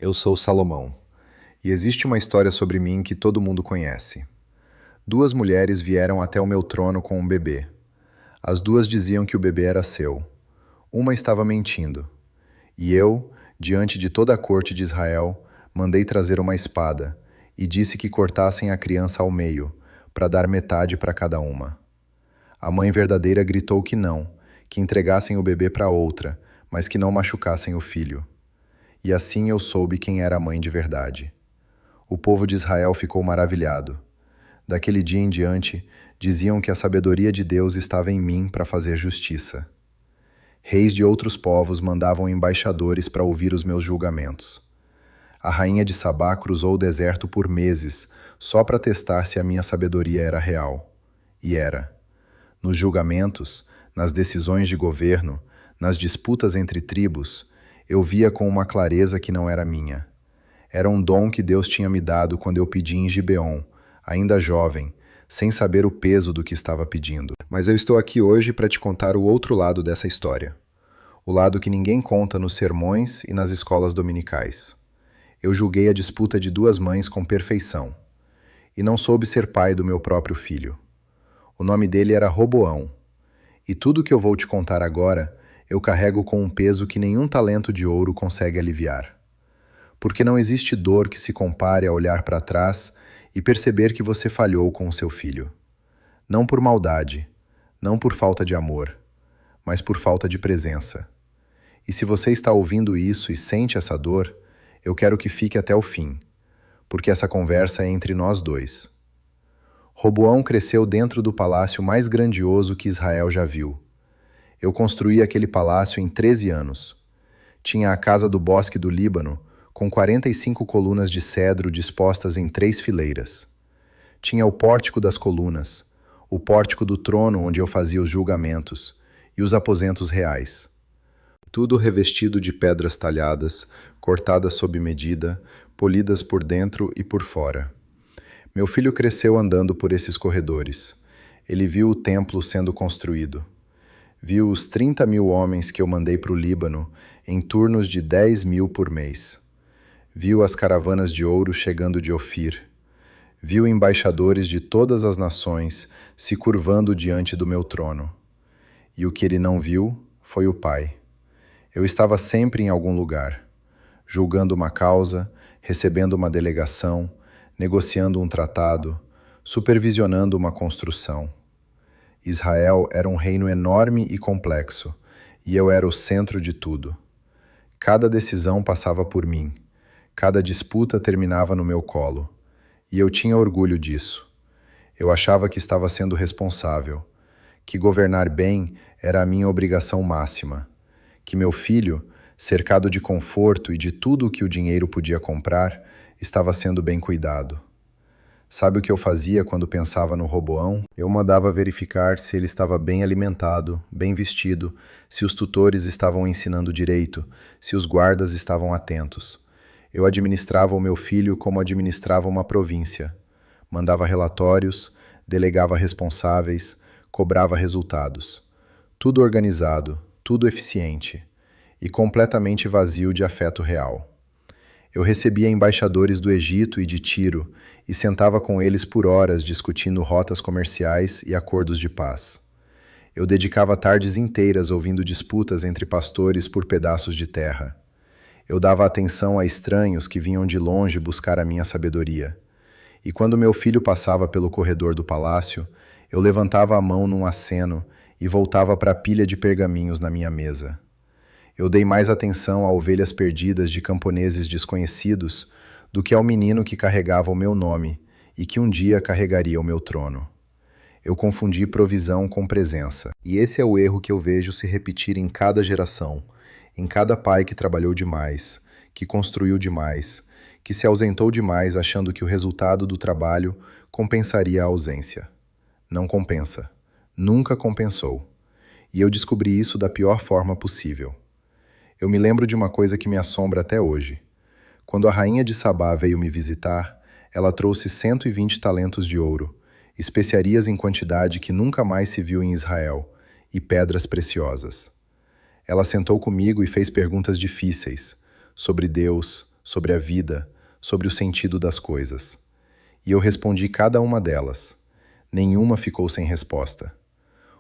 Eu sou Salomão, e existe uma história sobre mim que todo mundo conhece. Duas mulheres vieram até o meu trono com um bebê. As duas diziam que o bebê era seu. Uma estava mentindo. E eu, diante de toda a corte de Israel, mandei trazer uma espada e disse que cortassem a criança ao meio, para dar metade para cada uma. A mãe verdadeira gritou que entregassem o bebê para outra, mas que não machucassem o filho. E assim eu soube quem era a mãe de verdade. O povo de Israel ficou maravilhado. Daquele dia em diante, diziam que a sabedoria de Deus estava em mim para fazer justiça. Reis de outros povos mandavam embaixadores para ouvir os meus julgamentos. A rainha de Sabá cruzou o deserto por meses, só para testar se a minha sabedoria era real. E era. Nos julgamentos, nas decisões de governo, nas disputas entre tribos, eu via com uma clareza que não era minha. Era um dom que Deus tinha me dado quando eu pedi em Gibeon, ainda jovem, sem saber o peso do que estava pedindo. Mas eu estou aqui hoje para te contar o outro lado dessa história. O lado que ninguém conta nos sermões e nas escolas dominicais. Eu julguei a disputa de duas mães com perfeição. E não soube ser pai do meu próprio filho. O nome dele era Roboão. E tudo que eu vou te contar agora, eu carrego com um peso que nenhum talento de ouro consegue aliviar. Porque não existe dor que se compare a olhar para trás e perceber que você falhou com o seu filho. Não por maldade, não por falta de amor, mas por falta de presença. E se você está ouvindo isso e sente essa dor, eu quero que fique até o fim, porque essa conversa é entre nós dois. Roboão cresceu dentro do palácio mais grandioso que Israel já viu. Eu construí aquele palácio em 13 anos. Tinha a casa do bosque do Líbano, com 45 colunas de cedro dispostas em 3 fileiras. Tinha o pórtico das colunas, o pórtico do trono onde eu fazia os julgamentos, e os aposentos reais. Tudo revestido de pedras talhadas, cortadas sob medida, polidas por dentro e por fora. Meu filho cresceu andando por esses corredores. Ele viu o templo sendo construído. Viu os 30.000 homens que eu mandei para o Líbano em turnos de 10.000 por mês. Viu as caravanas de ouro chegando de Ofir. Viu embaixadores de todas as nações se curvando diante do meu trono. E o que ele não viu foi o Pai. Eu estava sempre em algum lugar, julgando uma causa, recebendo uma delegação, negociando um tratado, supervisionando uma construção. Israel era um reino enorme e complexo, e eu era o centro de tudo. Cada decisão passava por mim. Cada disputa terminava no meu colo. E eu tinha orgulho disso. Eu achava que estava sendo responsável, que governar bem era a minha obrigação máxima, que meu filho, cercado de conforto e de tudo o que o dinheiro podia comprar, estava sendo bem cuidado. Sabe o que eu fazia quando pensava no Roboão? Eu mandava verificar se ele estava bem alimentado, bem vestido, se os tutores estavam ensinando direito, se os guardas estavam atentos. Eu administrava o meu filho como administrava uma província. Mandava relatórios, delegava responsáveis, cobrava resultados. Tudo organizado, tudo eficiente e completamente vazio de afeto real. Eu recebia embaixadores do Egito e de Tiro e sentava com eles por horas discutindo rotas comerciais e acordos de paz. Eu dedicava tardes inteiras ouvindo disputas entre pastores por pedaços de terra. Eu dava atenção a estranhos que vinham de longe buscar a minha sabedoria. E quando meu filho passava pelo corredor do palácio, eu levantava a mão num aceno e voltava para a pilha de pergaminhos na minha mesa. Eu dei mais atenção a ovelhas perdidas de camponeses desconhecidos do que ao menino que carregava o meu nome e que um dia carregaria o meu trono. Eu confundi provisão com presença. E esse é o erro que eu vejo se repetir em cada geração, em cada pai que trabalhou demais, que construiu demais, que se ausentou demais achando que o resultado do trabalho compensaria a ausência. Não compensa. Nunca compensou. E eu descobri isso da pior forma possível. Eu me lembro de uma coisa que me assombra até hoje. Quando a rainha de Sabá veio me visitar, ela trouxe 120 talentos de ouro, especiarias em quantidade que nunca mais se viu em Israel, e pedras preciosas. Ela sentou comigo e fez perguntas difíceis, sobre Deus, sobre a vida, sobre o sentido das coisas. E eu respondi cada uma delas. Nenhuma ficou sem resposta.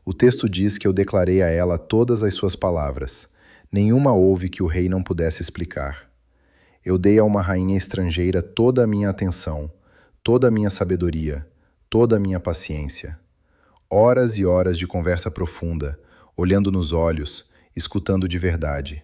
O texto diz que eu declarei a ela todas as suas palavras. Nenhuma houve que o rei não pudesse explicar. Eu dei a uma rainha estrangeira toda a minha atenção, toda a minha sabedoria, toda a minha paciência. Horas e horas de conversa profunda, olhando nos olhos, escutando de verdade.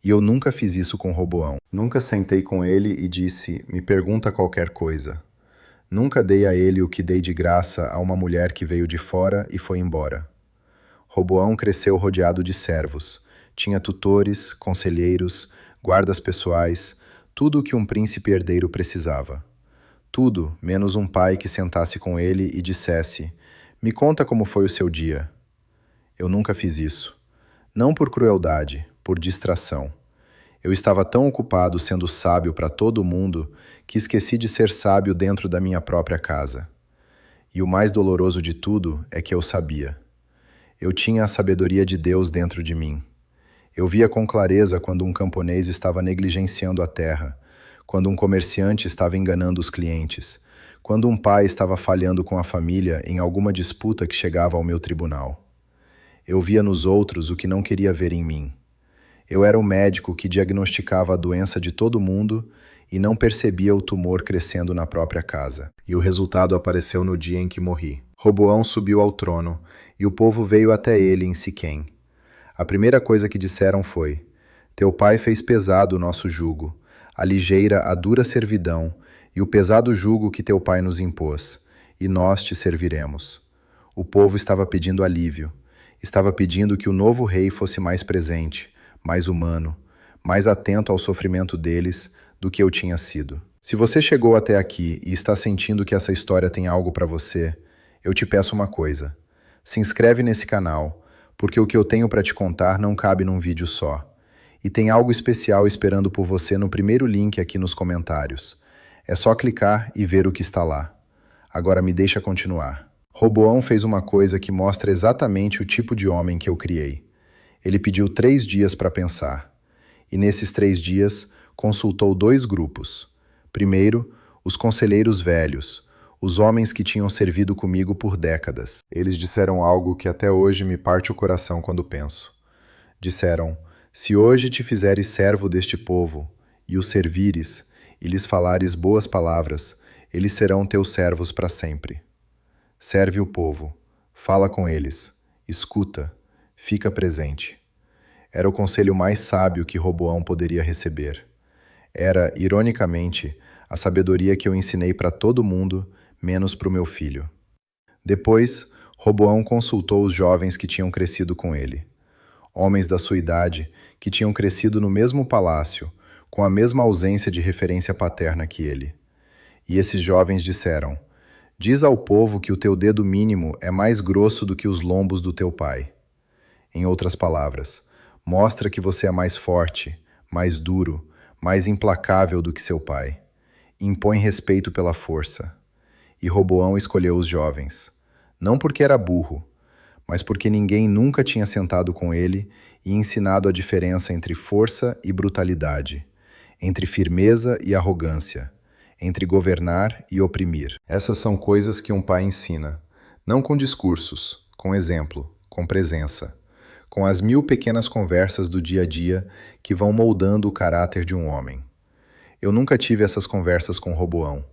E eu nunca fiz isso com Roboão. Nunca sentei com ele e disse, me pergunta qualquer coisa. Nunca dei a ele o que dei de graça a uma mulher que veio de fora e foi embora. Roboão cresceu rodeado de servos. Tinha tutores, conselheiros, guardas pessoais, tudo o que um príncipe herdeiro precisava. Tudo, menos um pai que sentasse com ele e dissesse, me conta como foi o seu dia. Eu nunca fiz isso. Não por crueldade, por distração. Eu estava tão ocupado sendo sábio para todo mundo que esqueci de ser sábio dentro da minha própria casa. E o mais doloroso de tudo é que eu sabia. Eu tinha a sabedoria de Deus dentro de mim. Eu via com clareza quando um camponês estava negligenciando a terra, quando um comerciante estava enganando os clientes, quando um pai estava falhando com a família em alguma disputa que chegava ao meu tribunal. Eu via nos outros o que não queria ver em mim. Eu era o médico que diagnosticava a doença de todo mundo e não percebia o tumor crescendo na própria casa. E o resultado apareceu no dia em que morri. Roboão subiu ao trono e o povo veio até ele em Siquém. A primeira coisa que disseram foi, teu pai fez pesado o nosso jugo, aligeira a dura servidão e o pesado jugo que teu pai nos impôs, e nós te serviremos. O povo estava pedindo alívio, estava pedindo que o novo rei fosse mais presente, mais humano, mais atento ao sofrimento deles do que eu tinha sido. Se você chegou até aqui e está sentindo que essa história tem algo para você, eu te peço uma coisa. Se inscreve nesse canal, porque o que eu tenho para te contar não cabe num vídeo só. E tem algo especial esperando por você no primeiro link aqui nos comentários. É só clicar e ver o que está lá. Agora me deixa continuar. Roboão fez uma coisa que mostra exatamente o tipo de homem que eu criei. Ele pediu 3 dias para pensar. E nesses 3 dias, consultou 2 grupos. Primeiro, os conselheiros velhos, os homens que tinham servido comigo por décadas. Eles disseram algo que até hoje me parte o coração quando penso. Disseram, se hoje te fizeres servo deste povo, e os servires, e lhes falares boas palavras, eles serão teus servos para sempre. Serve o povo, fala com eles, escuta, fica presente. Era o conselho mais sábio que Roboão poderia receber. Era, ironicamente, a sabedoria que eu ensinei para todo mundo, menos para o meu filho. Depois, Roboão consultou os jovens que tinham crescido com ele. Homens da sua idade, que tinham crescido no mesmo palácio, com a mesma ausência de referência paterna que ele. E esses jovens disseram, diz ao povo que o teu dedo mínimo é mais grosso do que os lombos do teu pai. Em outras palavras, mostra que você é mais forte, mais duro, mais implacável do que seu pai. Impõe respeito pela força. E Roboão escolheu os jovens, não porque era burro, mas porque ninguém nunca tinha sentado com ele e ensinado a diferença entre força e brutalidade, entre firmeza e arrogância, entre governar e oprimir. Essas são coisas que um pai ensina, não com discursos, com exemplo, com presença, com as 1000 pequenas conversas do dia a dia que vão moldando o caráter de um homem. Eu nunca tive essas conversas com Roboão.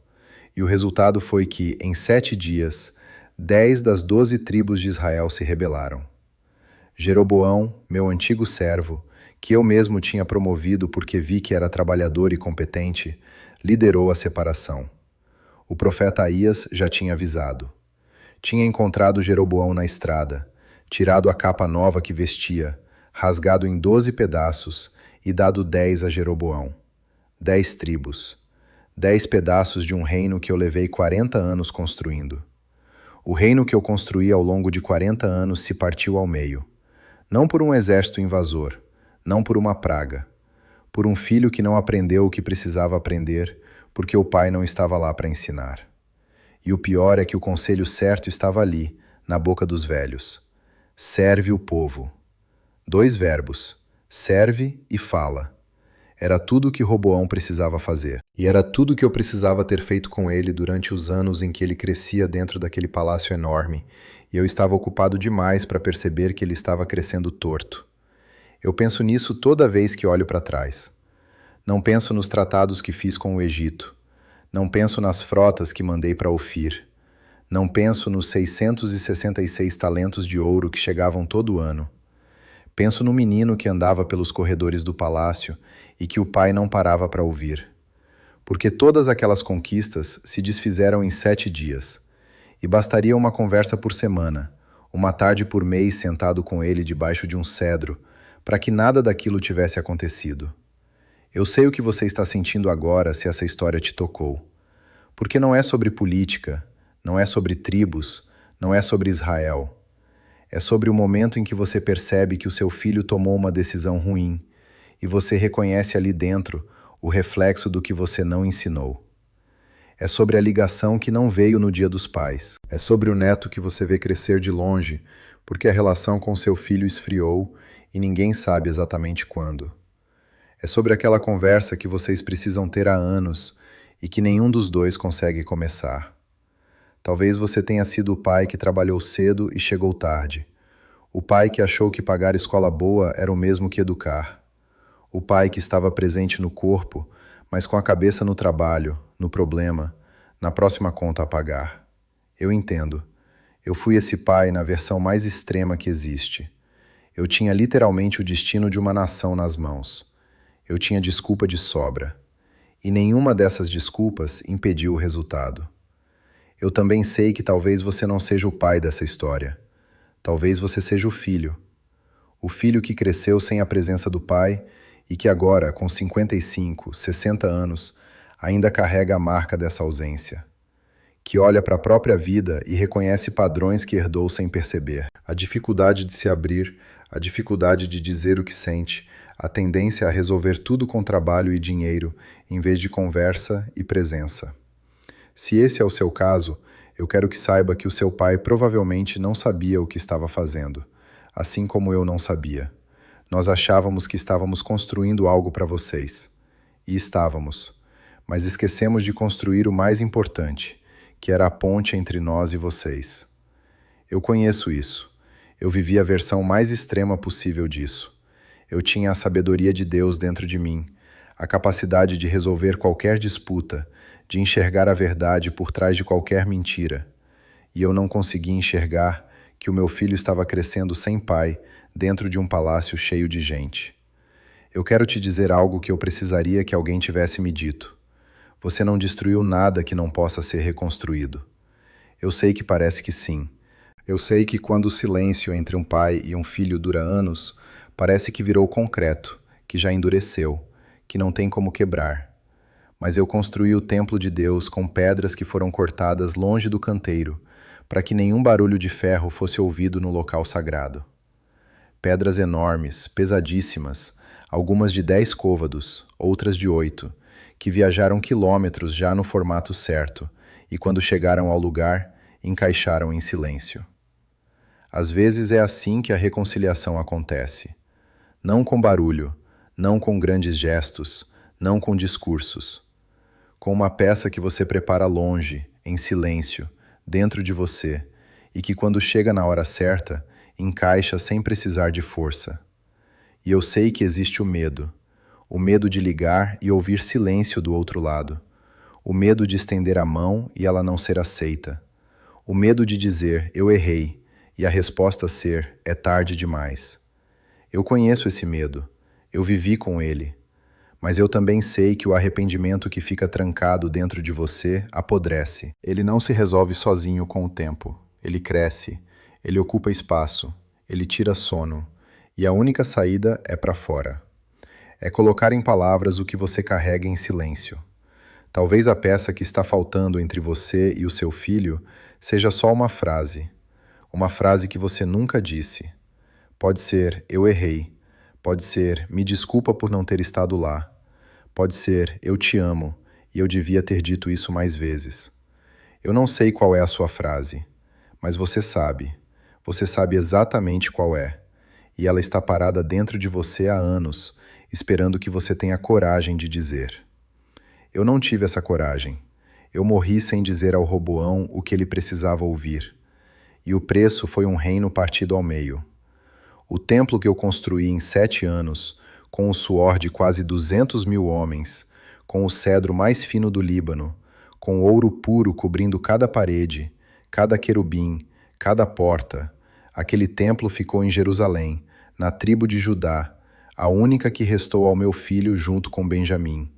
E o resultado foi que, em 7 dias, 10 das 12 tribos de Israel se rebelaram. Jeroboão, meu antigo servo, que eu mesmo tinha promovido porque vi que era trabalhador e competente, liderou a separação. O profeta Aías já tinha avisado. Tinha encontrado Jeroboão na estrada, tirado a capa nova que vestia, rasgado em 12 pedaços e dado 10 a Jeroboão. 10 tribos. 10 pedaços de um reino que eu levei 40 anos construindo. O reino que eu construí ao longo de 40 anos se partiu ao meio. Não por um exército invasor, não por uma praga. Por um filho que não aprendeu o que precisava aprender, porque o pai não estava lá para ensinar. E o pior é que o conselho certo estava ali, na boca dos velhos. Serve o povo. 2 verbos, serve e fala. Era tudo o que Roboão precisava fazer. E era tudo o que eu precisava ter feito com ele durante os anos em que ele crescia dentro daquele palácio enorme, e eu estava ocupado demais para perceber que ele estava crescendo torto. Eu penso nisso toda vez que olho para trás. Não penso nos tratados que fiz com o Egito. Não penso nas frotas que mandei para Ofir. Não penso nos 666 talentos de ouro que chegavam todo ano. Penso no menino que andava pelos corredores do palácio e que o pai não parava para ouvir. Porque todas aquelas conquistas se desfizeram em 7 dias. E bastaria uma conversa por semana, uma tarde por mês sentado com ele debaixo de um cedro, para que nada daquilo tivesse acontecido. Eu sei o que você está sentindo agora se essa história te tocou. Porque não é sobre política, não é sobre tribos, não é sobre Israel. É sobre o momento em que você percebe que o seu filho tomou uma decisão ruim e você reconhece ali dentro o reflexo do que você não ensinou. É sobre a ligação que não veio no Dia dos Pais. É sobre o neto que você vê crescer de longe, porque a relação com seu filho esfriou e ninguém sabe exatamente quando. É sobre aquela conversa que vocês precisam ter há anos e que nenhum dos dois consegue começar. Talvez você tenha sido o pai que trabalhou cedo e chegou tarde. O pai que achou que pagar escola boa era o mesmo que educar. O pai que estava presente no corpo, mas com a cabeça no trabalho, no problema, na próxima conta a pagar. Eu entendo. Eu fui esse pai na versão mais extrema que existe. Eu tinha literalmente o destino de uma nação nas mãos. Eu tinha desculpa de sobra. E nenhuma dessas desculpas impediu o resultado. Eu também sei que talvez você não seja o pai dessa história. Talvez você seja o filho. O filho que cresceu sem a presença do pai e que agora, com 55, 60 anos, ainda carrega a marca dessa ausência. Que olha para a própria vida e reconhece padrões que herdou sem perceber. A dificuldade de se abrir, a dificuldade de dizer o que sente, a tendência a resolver tudo com trabalho e dinheiro, em vez de conversa e presença. Se esse é o seu caso, eu quero que saiba que o seu pai provavelmente não sabia o que estava fazendo, assim como eu não sabia. Nós achávamos que estávamos construindo algo para vocês. E estávamos. Mas esquecemos de construir o mais importante, que era a ponte entre nós e vocês. Eu conheço isso. Eu vivi a versão mais extrema possível disso. Eu tinha a sabedoria de Deus dentro de mim, a capacidade de resolver qualquer disputa, de enxergar a verdade por trás de qualquer mentira. E eu não conseguia enxergar que o meu filho estava crescendo sem pai, dentro de um palácio cheio de gente. Eu quero te dizer algo que eu precisaria que alguém tivesse me dito. Você não destruiu nada que não possa ser reconstruído. Eu sei que parece que sim. Eu sei que quando o silêncio entre um pai e um filho dura anos, parece que virou concreto, que já endureceu, que não tem como quebrar. Mas eu construí o templo de Deus com pedras que foram cortadas longe do canteiro, para que nenhum barulho de ferro fosse ouvido no local sagrado. Pedras enormes, pesadíssimas, algumas de 10 côvados, outras de 8, que viajaram quilômetros já no formato certo, e quando chegaram ao lugar, encaixaram em silêncio. Às vezes é assim que a reconciliação acontece. Não com barulho, não com grandes gestos, não com discursos. Com uma peça que você prepara longe, em silêncio, dentro de você, e que quando chega na hora certa, encaixa sem precisar de força. E eu sei que existe o medo de ligar e ouvir silêncio do outro lado, o medo de estender a mão e ela não ser aceita, o medo de dizer eu errei e a resposta ser é tarde demais. Eu conheço esse medo, eu vivi com ele, mas eu também sei que o arrependimento que fica trancado dentro de você apodrece. Ele não se resolve sozinho com o tempo. Ele cresce, ele ocupa espaço, ele tira sono, e a única saída é para fora. É colocar em palavras o que você carrega em silêncio. Talvez a peça que está faltando entre você e o seu filho seja só uma frase que você nunca disse. Pode ser, eu errei. Pode ser, me desculpa por não ter estado lá. Pode ser, eu te amo, e eu devia ter dito isso mais vezes. Eu não sei qual é a sua frase, mas você sabe exatamente qual é, e ela está parada dentro de você há anos, esperando que você tenha coragem de dizer. Eu não tive essa coragem. Eu morri sem dizer ao Roboão o que ele precisava ouvir. E o preço foi um reino partido ao meio. O templo que eu construí em 7 anos, com o suor de quase 200.000 homens, com o cedro mais fino do Líbano, com ouro puro cobrindo cada parede, cada querubim, cada porta, aquele templo ficou em Jerusalém, na tribo de Judá, a única que restou ao meu filho junto com Benjamim.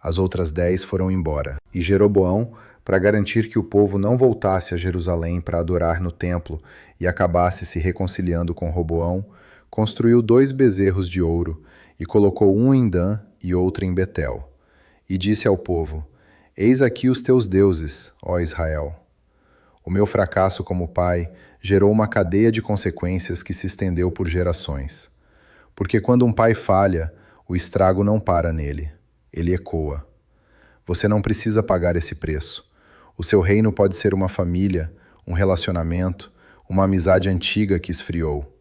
As outras 10 foram embora. E Jeroboão, para garantir que o povo não voltasse a Jerusalém para adorar no templo e acabasse se reconciliando com Roboão, construiu 2 bezerros de ouro e colocou um em Dan e outro em Betel. E disse ao povo: Eis aqui os teus deuses, ó Israel. O meu fracasso como pai gerou uma cadeia de consequências que se estendeu por gerações. Porque quando um pai falha, o estrago não para nele, ele ecoa. Você não precisa pagar esse preço. O seu reino pode ser uma família, um relacionamento, uma amizade antiga que esfriou.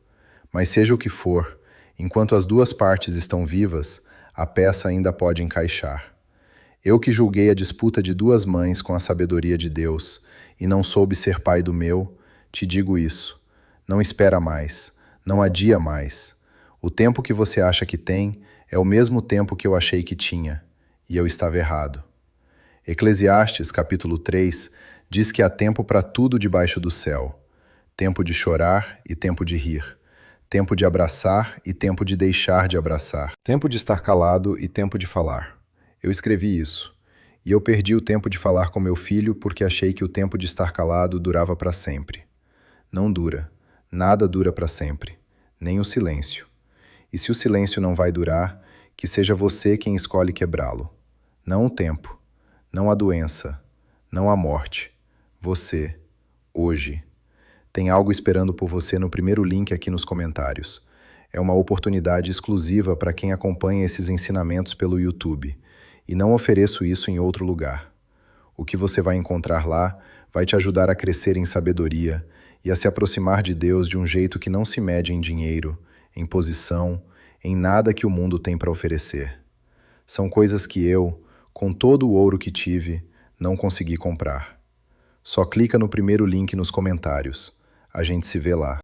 Mas seja o que for, enquanto as 2 partes estão vivas, a peça ainda pode encaixar. Eu que julguei a disputa de 2 mães com a sabedoria de Deus e não soube ser pai do meu, te digo isso. Não espera mais, não adia mais. O tempo que você acha que tem é o mesmo tempo que eu achei que tinha, e eu estava errado. Eclesiastes, capítulo 3, diz que há tempo para tudo debaixo do céu. Tempo de chorar e tempo de rir. Tempo de abraçar e tempo de deixar de abraçar. Tempo de estar calado e tempo de falar. Eu escrevi isso. E eu perdi o tempo de falar com meu filho porque achei que o tempo de estar calado durava para sempre. Não dura. Nada dura para sempre. Nem o silêncio. E se o silêncio não vai durar, que seja você quem escolhe quebrá-lo. Não o tempo. Não a doença, não a morte. Você, hoje. Tem algo esperando por você no primeiro link aqui nos comentários. É uma oportunidade exclusiva para quem acompanha esses ensinamentos pelo YouTube. E não ofereço isso em outro lugar. O que você vai encontrar lá vai te ajudar a crescer em sabedoria e a se aproximar de Deus de um jeito que não se mede em dinheiro, em posição, em nada que o mundo tem para oferecer. São coisas que eu, com todo o ouro que tive, não consegui comprar. Só clica no primeiro link nos comentários. A gente se vê lá.